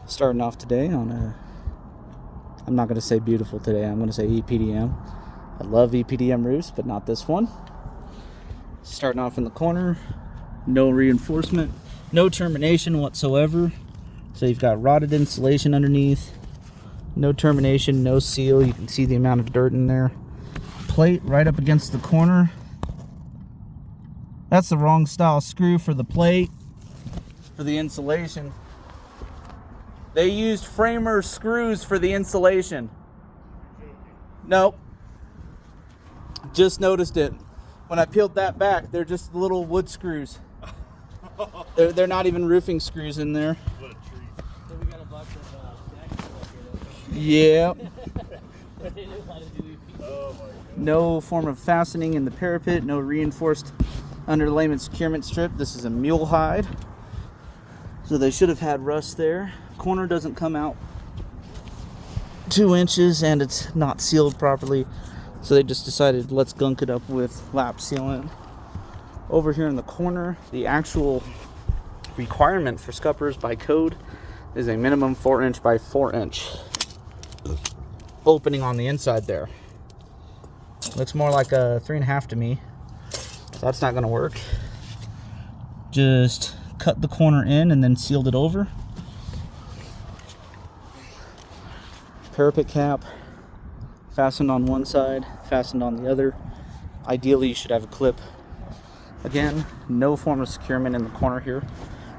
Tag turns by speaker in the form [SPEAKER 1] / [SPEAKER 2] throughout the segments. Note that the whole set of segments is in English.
[SPEAKER 1] Starting off today on I'm not going to say beautiful today, I'm going to say EPDM. I love EPDM roofs, but not this one. Starting off in the corner, no reinforcement, no termination whatsoever. So you've got rotted insulation underneath, no termination, no seal. You can see the amount of dirt in there. Plate right up against the corner. That's the wrong style screw for the plate, for the insulation. They used framer screws for the insulation. Nope. Just noticed it. When I peeled that back, they're just little wood screws. They're not even roofing screws in there.
[SPEAKER 2] What a treat.
[SPEAKER 3] So we got a bunch of
[SPEAKER 1] Yeah.
[SPEAKER 3] but they didn't want to do EPDM.
[SPEAKER 2] Oh my God.
[SPEAKER 1] No form of fastening in the parapet, no reinforced underlayment securement strip. This is a mule hide. So they should have had rust there. Corner doesn't come out 2 inches and it's not sealed properly. So they just decided, let's gunk it up with lap sealant. Over here in the corner, the actual requirement for scuppers by code is a minimum 4 inch by 4 inch opening on the inside there. Looks more like a 3.5 to me. So that's not gonna work. Just cut the corner in and then sealed it over. Parapet cap fastened on one side, fastened on the other. Ideally, you should have a clip. Again, no form of securement in the corner here.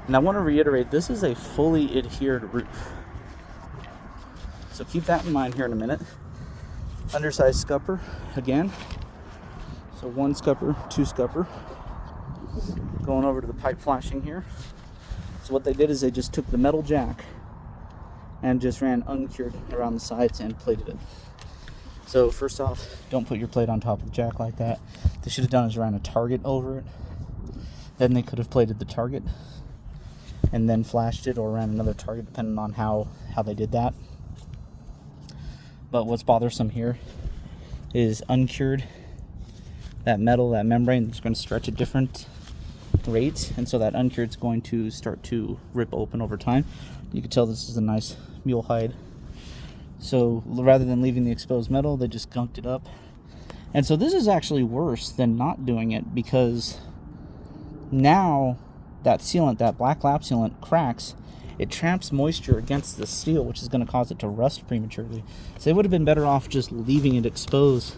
[SPEAKER 1] And I want to reiterate, this is a fully adhered roof. So keep that in mind here in a minute. Undersized scupper, again. So 1 scupper, 2 scupper. Going over to the pipe flashing here. So what they did is they just took the metal jack and just ran uncured around the sides and plated it. So first off, don't put your plate on top of the jack like that. They should have done is ran a target over it. Then they could have plated the target and then flashed it, or ran another target depending on how they did that. But what's bothersome here is uncured. That metal, that membrane is going to stretch at different rates, and so that uncured is going to start to rip open over time. You can tell this is a nice mule hide. So rather than leaving the exposed metal, they just gunked it up. And so this is actually worse than not doing it, because now that sealant, that black lap sealant, cracks. It traps moisture against the steel, which is going to cause it to rust prematurely. So they would have been better off just leaving it exposed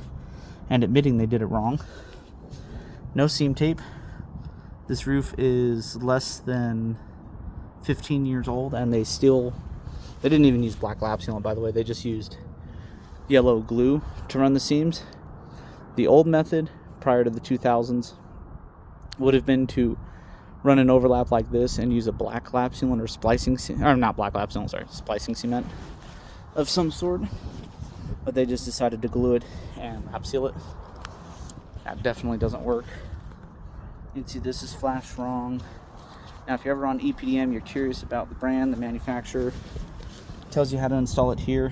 [SPEAKER 1] and admitting they did it wrong. No seam tape. This roof is less than 15 years old, and they didn't even use black lap sealant, by the way. They just used yellow glue to run the seams. The old method prior to the 2000s would have been to run an overlap like this and use a black lap sealant or splicing cement of some sort. But they just decided to glue it and lap seal it. That definitely doesn't work. You can see this is flashed wrong. Now if you're ever on EPDM, you're curious about the brand, the manufacturer, it tells you how to install it here.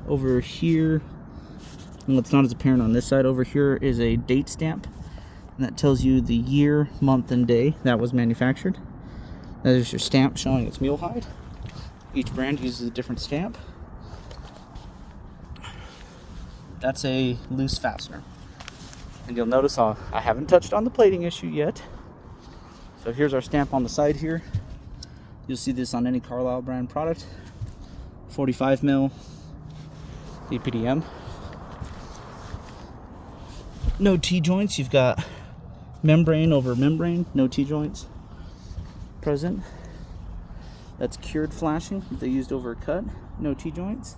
[SPEAKER 1] Over here, and what's not as apparent on this side, over here is a date stamp, and that tells you the year, month, and day that was manufactured. That is your stamp showing it's mule hide. Each brand uses a different stamp. That's a loose fastener. And you'll notice I haven't touched on the plating issue yet. So here's our stamp on the side here. You'll see this on any Carlisle brand product. 45 mil EPDM. No T-joints. You've got membrane over membrane. No T-joints present. That's cured flashing. They used over a cut. No T-joints.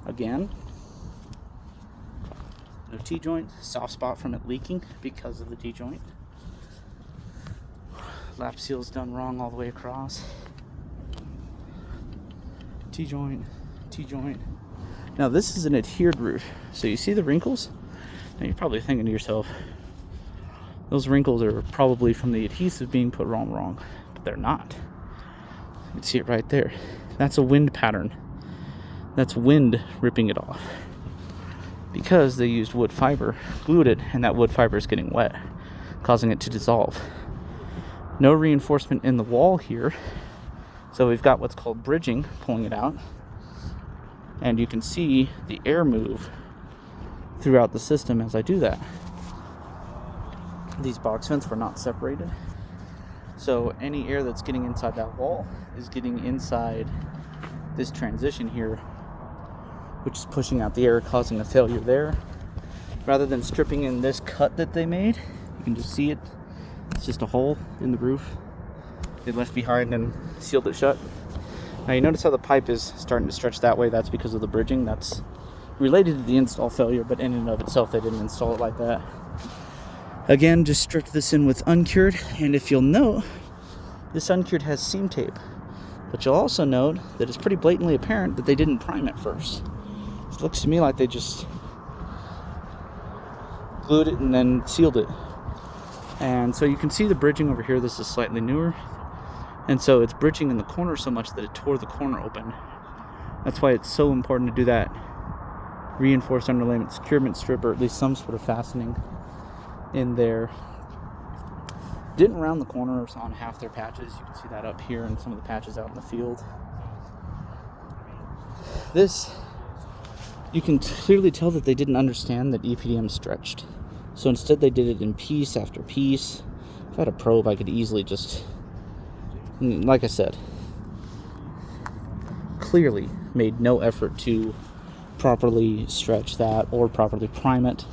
[SPEAKER 1] Again. No T-joint. Soft spot from it leaking because of the T-joint. Lap seal's done wrong all the way across. T-joint, T-joint. Now this is an adhered roof, so you see the wrinkles? Now you're probably thinking to yourself, those wrinkles are probably from the adhesive being put wrong, but they're not. You can see it right there. That's a wind pattern. That's wind ripping it off. Because they used wood fiber, glued it, and that wood fiber is getting wet, causing it to dissolve. No reinforcement in the wall here, So we've got what's called bridging pulling it out, and you can see the air move throughout the system as I do that. These box vents were not separated, so any air that's getting inside that wall is getting inside this transition here, which is pushing out the air, causing a failure there. Rather than stripping in this cut that they made, you can just see it. It's just a hole in the roof they left behind and sealed it shut. Now you notice how the pipe is starting to stretch that way. That's because of the bridging. That's related to the install failure, but in and of itself they didn't install it like that. Again, just stripped this in with uncured, and if you'll note, this uncured has seam tape, but you'll also note that it's pretty blatantly apparent that they didn't prime it first. It looks to me like they just glued it and then sealed it. And so you can see the bridging over here. This is slightly newer, and so it's bridging in the corner so much that it tore the corner open. That's why it's so important to do that reinforced underlayment securement strip, or at least some sort of fastening in there. Didn't round the corners on half their patches. You can see that up here and some of the patches out in the field. This, you can clearly tell that they didn't understand that EPDM stretched. So instead they did it in piece after piece. If I had a probe, I could easily just, like I said, clearly made no effort to properly stretch that or properly prime it.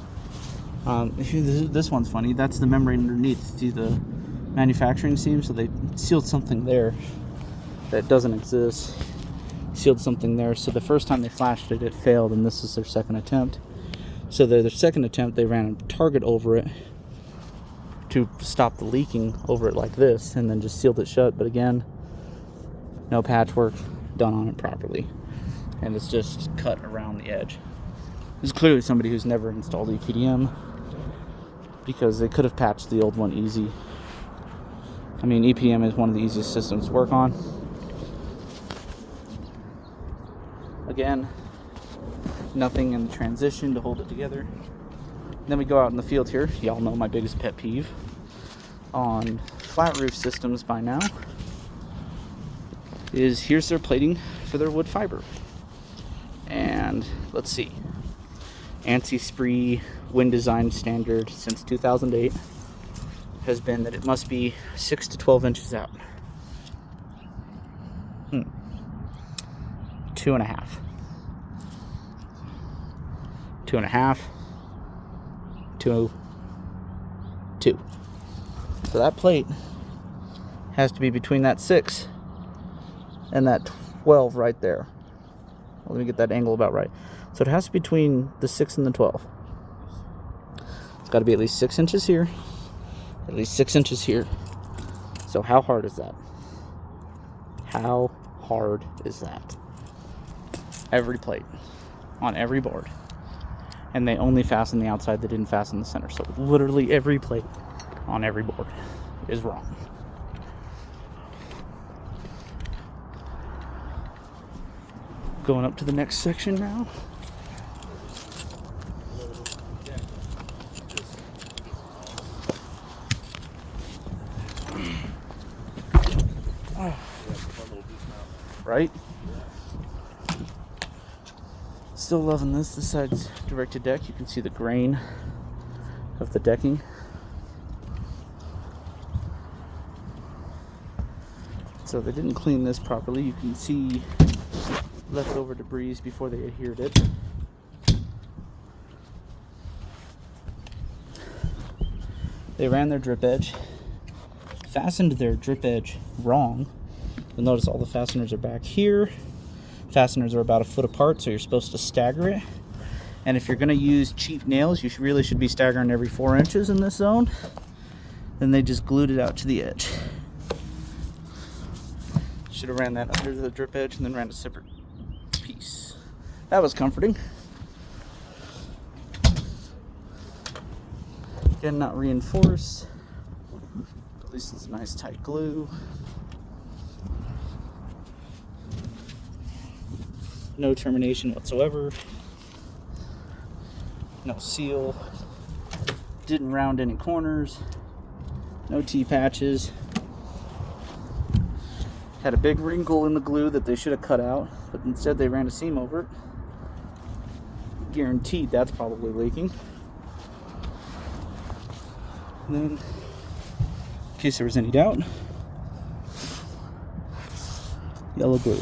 [SPEAKER 1] This one's funny. That's the membrane underneath. See the manufacturing seam? So they sealed something there that doesn't exist. Sealed something there. So the first time they flashed it, it failed, and this is their second attempt. So their second attempt, they ran a target over it to stop the leaking over it like this, and then just sealed it shut. But again, no patchwork done on it properly, and it's just cut around the edge. This is clearly somebody who's never installed EPDM, because they could have patched the old one easy. I mean, EPDM is one of the easiest systems to work on. Again, nothing in the transition to hold it together. Then we go out in the field here. Y'all know my biggest pet peeve on flat roof systems by now is here's their plating for their wood fiber. And let's see. ANSI Spree wind design standard since 2008 has been that it must be 6 to 12 inches out. 2.5. 2.5. 2. So that plate has to be between that 6 and that 12 right there. Let me get that angle about right. So it has to be between the 6 and the 12. It's got to be at least 6 inches here, at least 6 inches here. So how hard is that? How hard is that? Every plate on every board. And they only fasten the outside, they didn't fasten the center. So literally every plate on every board is wrong. Going up to the next section now. Right? Still loving this. This side's directed deck. You can see the grain of the decking. So they didn't clean this properly. You can see leftover debris before they adhered it. They ran their drip edge, fastened their drip edge wrong. You'll notice all the fasteners are back here. Fasteners are about a foot apart, so you're supposed to stagger it. And if you're going to use cheap nails, you really should be staggering every 4 inches in this zone. Then they just glued it out to the edge. Should have ran that under the drip edge and then ran a separate piece. That was comforting. Again, not reinforced. At least it's a nice tight glue. No termination whatsoever. No seal. Didn't round any corners. No T-patches. Had a big wrinkle in the glue that they should have cut out, but instead they ran a seam over it. Guaranteed that's probably leaking. And then, in case there was any doubt, yellow glue.